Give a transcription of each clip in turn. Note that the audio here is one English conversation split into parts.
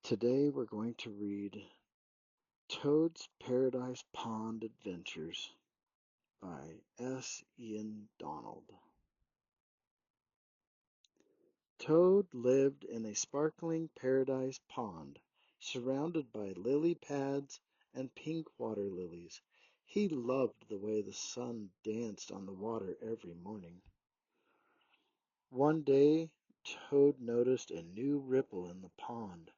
Today we're going to read Toad's Paradise Pond Adventures by S. Ian Donald. Toad lived in a sparkling paradise pond, surrounded by lily pads and pink water lilies. He loved the way the sun danced on the water every morning. One day, Toad noticed a new ripple in the pond.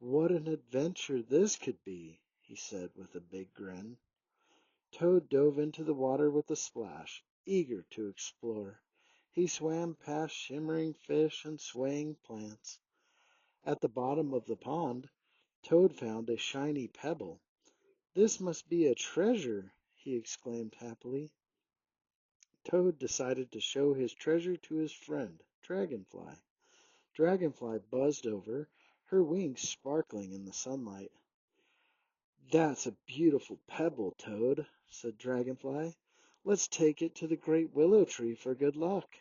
"What an adventure this could be," he said with a big grin. Toad dove into the water with a splash, eager to explore. He swam past shimmering fish and swaying plants. At the bottom of the pond, Toad found a shiny pebble. "This must be a treasure," he exclaimed happily. Toad decided to show his treasure to his friend, Dragonfly. Dragonfly buzzed over, her wings sparkling in the sunlight. "That's a beautiful pebble, Toad," said Dragonfly. "Let's take it to the great willow tree for good luck."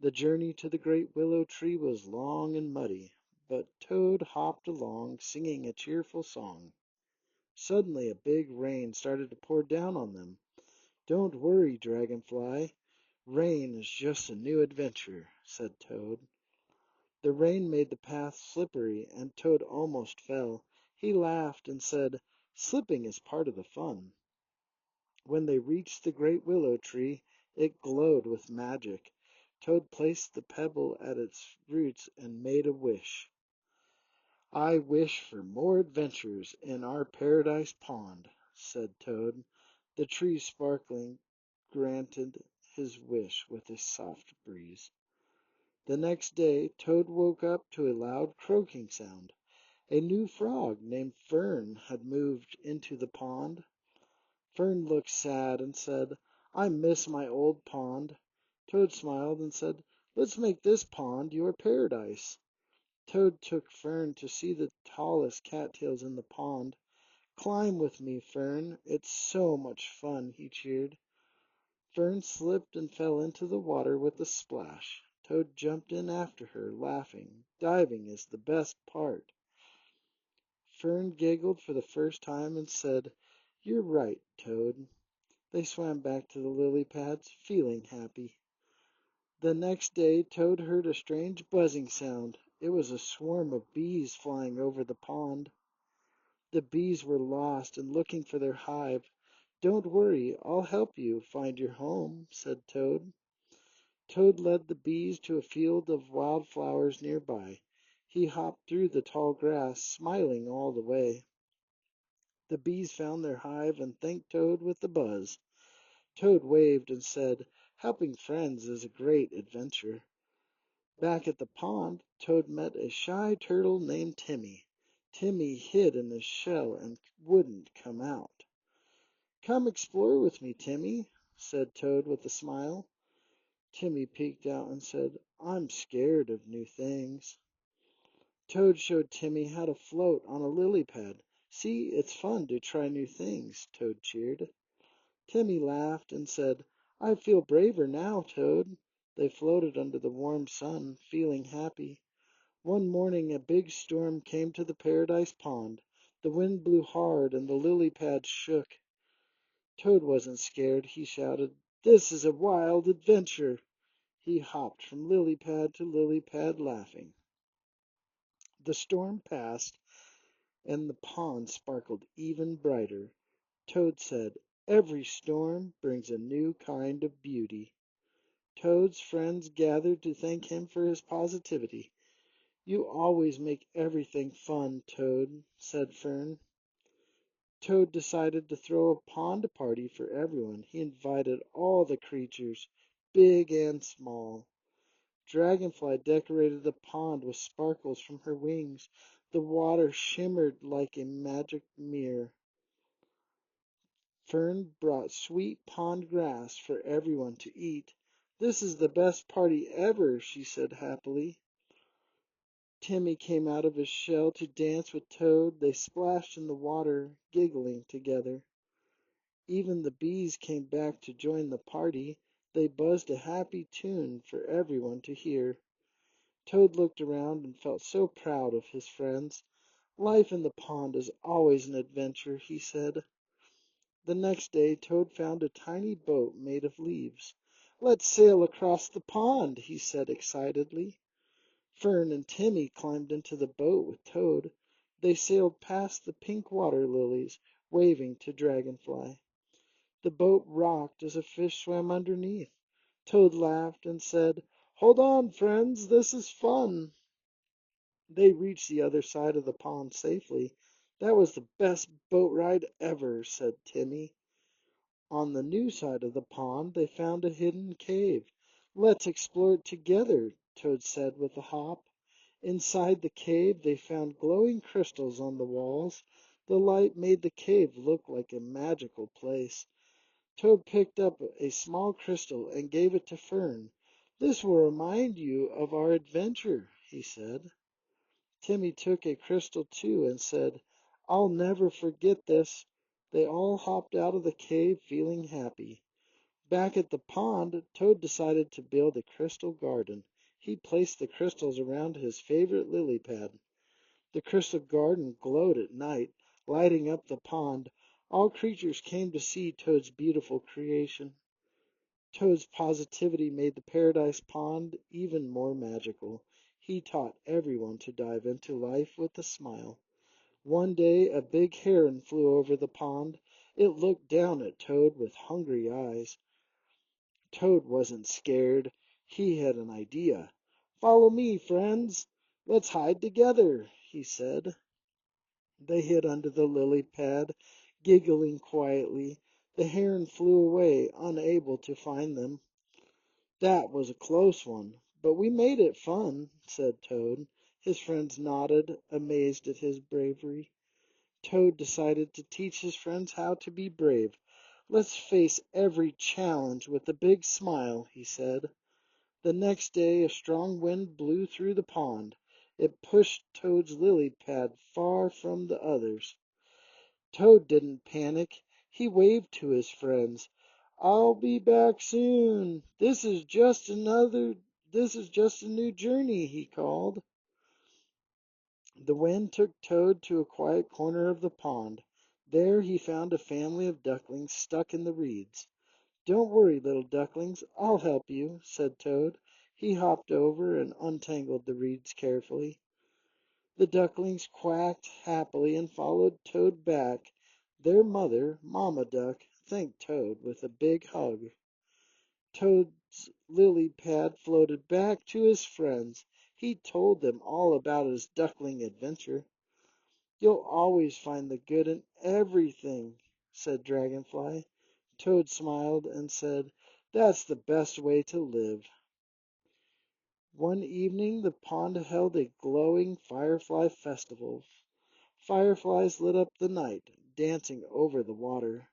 The journey to the great willow tree was long and muddy, but Toad hopped along, singing a cheerful song. Suddenly a big rain started to pour down on them. "Don't worry, Dragonfly. Rain is just a new adventure," said Toad. The rain made the path slippery, and Toad almost fell. He laughed and said, "Slipping is part of the fun." When they reached the great willow tree, it glowed with magic. Toad placed the pebble at its roots and made a wish. "I wish for more adventures in our paradise pond," said Toad. The tree sparkling granted his wish with a soft breeze. The next day Toad woke up to a loud croaking sound. A new frog named Fern had moved into the pond. Fern looked sad and said, "I miss my old pond." Toad smiled and said, "Let's make this pond your paradise." Toad took Fern to see the tallest cattails in the pond. "Climb with me, Fern. It's so much fun," he cheered. Fern slipped and fell into the water with a splash. Toad jumped in after her, laughing. Diving is the best part. Fern giggled for the first time and said, "You're right, Toad." They swam back to the lily pads, feeling happy. The next day Toad heard a strange buzzing sound. It was a swarm of bees flying over the pond. The bees were lost and looking for their hive. "Don't worry, I'll help you find your home," said Toad. Toad led the bees to a field of wild flowers nearby. He hopped through the tall grass, smiling all the way. The bees found their hive and thanked Toad with a buzz. Toad waved and said, "Helping friends is a great adventure." Back at the pond, Toad met a shy turtle named Timmy. Timmy hid in his shell and wouldn't come out. "Come explore with me, Timmy," said Toad with a smile. Timmy peeked out and said, "I'm scared of new things." Toad showed Timmy how to float on a lily pad. "See, it's fun to try new things," Toad cheered. Timmy laughed and said, "I feel braver now, Toad." They floated under the warm sun, feeling happy. One morning a big storm came to the paradise pond. The wind blew hard and the lily pads shook. Toad wasn't scared. He shouted, "This is a wild adventure." He hopped from lily pad to lily pad, laughing. The storm passed, and the pond sparkled even brighter. Toad said, "Every storm brings a new kind of beauty." Toad's friends gathered to thank him for his positivity. "You always make everything fun, Toad," said Fern. Toad decided to throw a pond party for everyone. He invited all the creatures, big and small. Dragonfly decorated the pond with sparkles from her wings. The water shimmered like a magic mirror. Fern brought sweet pond grass for everyone to eat. "This is the best party ever," she said happily. Timmy came out of his shell to dance with Toad. They splashed in the water, giggling together. Even the bees came back to join the party. They buzzed a happy tune for everyone to hear. Toad looked around and felt so proud of his friends. Life in the pond is always an adventure, he said. The next day Toad found a tiny boat made of leaves. Let's sail across the pond, he said excitedly. Fern and Timmy climbed into the boat with Toad. They sailed past the pink water lilies, waving to Dragonfly. The boat rocked as a fish swam underneath. Toad laughed and said, "Hold on, friends, this is fun." They reached the other side of the pond safely. "That was the best boat ride ever," said Timmy. On the new side of the pond they found a hidden cave. "Let's explore it together," Toad said with a hop. Inside the cave they found glowing crystals on the walls. The light made the cave look like a magical place. Toad picked up a small crystal and gave it to Fern. "This will remind you of our adventure," he said. Timmy took a crystal too and said, "I'll never forget this." They all hopped out of the cave feeling happy. Back at the pond, Toad decided to build a crystal garden. He placed the crystals around his favorite lily pad. The crystal garden glowed at night, lighting up the pond. All creatures came to see Toad's beautiful creation. Toad's positivity made the Paradise Pond even more magical. He taught everyone to dive into life with a smile. One day a big heron flew over the pond. It looked down at Toad with hungry eyes. Toad wasn't scared. He had an idea. "Follow me, friends. Let's hide together," he said. They hid under the lily pad, giggling quietly. The heron flew away, unable to find them. "That was a close one, but we made it fun," said Toad. His friends nodded, amazed at his bravery. Toad decided to teach his friends how to be brave. "Let's face every challenge with a big smile," he said. The next day a strong wind blew through the pond. It pushed Toad's lily pad far from the others. Toad didn't panic. He waved to his friends. "I'll be back soon. This is just a new journey," he called. The wind took Toad to a quiet corner of the pond. There he found a family of ducklings stuck in the reeds. "Don't worry, little ducklings, I'll help you," said Toad. He hopped over and untangled the reeds carefully. The ducklings quacked happily and followed Toad back. Their mother, Mamma Duck, thanked Toad with a big hug. Toad's lily pad floated back to his friends. He told them all about his duckling adventure. "You'll always find the good in everything," said Dragonfly. Toad smiled and said, "That's the best way to live." One evening the pond held a glowing firefly festival. Fireflies lit up the night, dancing over the water.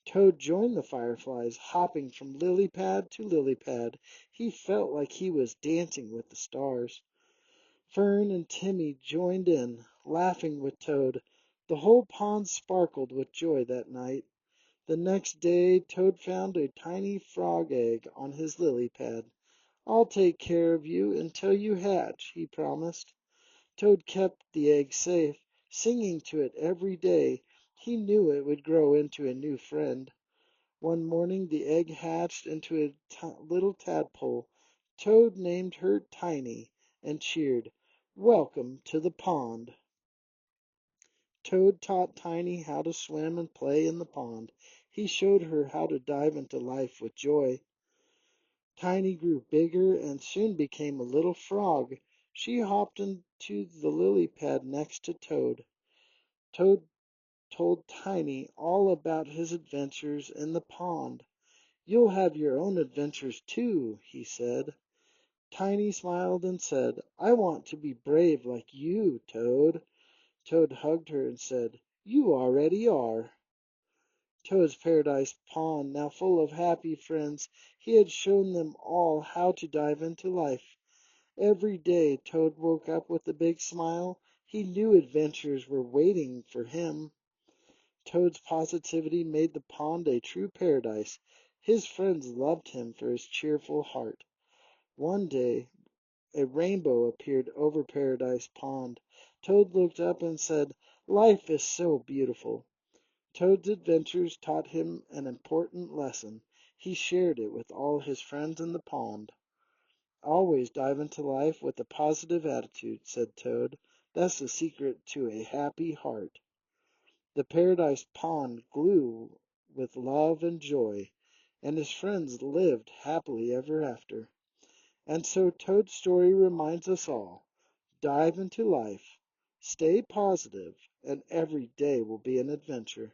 Toad joined the fireflies, hopping from lily pad to lily pad. He felt like he was dancing with the stars. Fern and Timmy joined in, laughing with Toad. The whole pond sparkled with joy that night. The next day Toad found a tiny frog egg on his lily pad. "I'll take care of you until you hatch," he promised. Toad kept the egg safe, singing to it every day. He knew it would grow into a new friend. One morning the egg hatched into a little tadpole. Toad named her Tiny and cheered, "Welcome to the pond." Toad taught Tiny how to swim and play in the pond. He showed her how to dive into life with joy. Tiny grew bigger and soon became a little frog. She hopped into the lily pad next to Toad. Toad told Tiny all about his adventures in the pond. "You'll have your own adventures too," he said. Tiny smiled and said, "I want to be brave like you, Toad." Toad hugged her and said, "You already are." Toad's Paradise Pond, now full of happy friends, he had shown them all how to dive into life. Every day Toad woke up with a big smile. He knew adventures were waiting for him. Toad's positivity made the pond a true paradise. His friends loved him for his cheerful heart. One day a rainbow appeared over Paradise Pond. Toad looked up and said, "Life is so beautiful." Toad's adventures taught him an important lesson. He shared it with all his friends in the pond. "Always dive into life with a positive attitude," said Toad. "That's the secret to a happy heart." The Paradise Pond grew with love and joy, and his friends lived happily ever after. And so Toad's story reminds us all: dive into life, stay positive, and every day will be an adventure.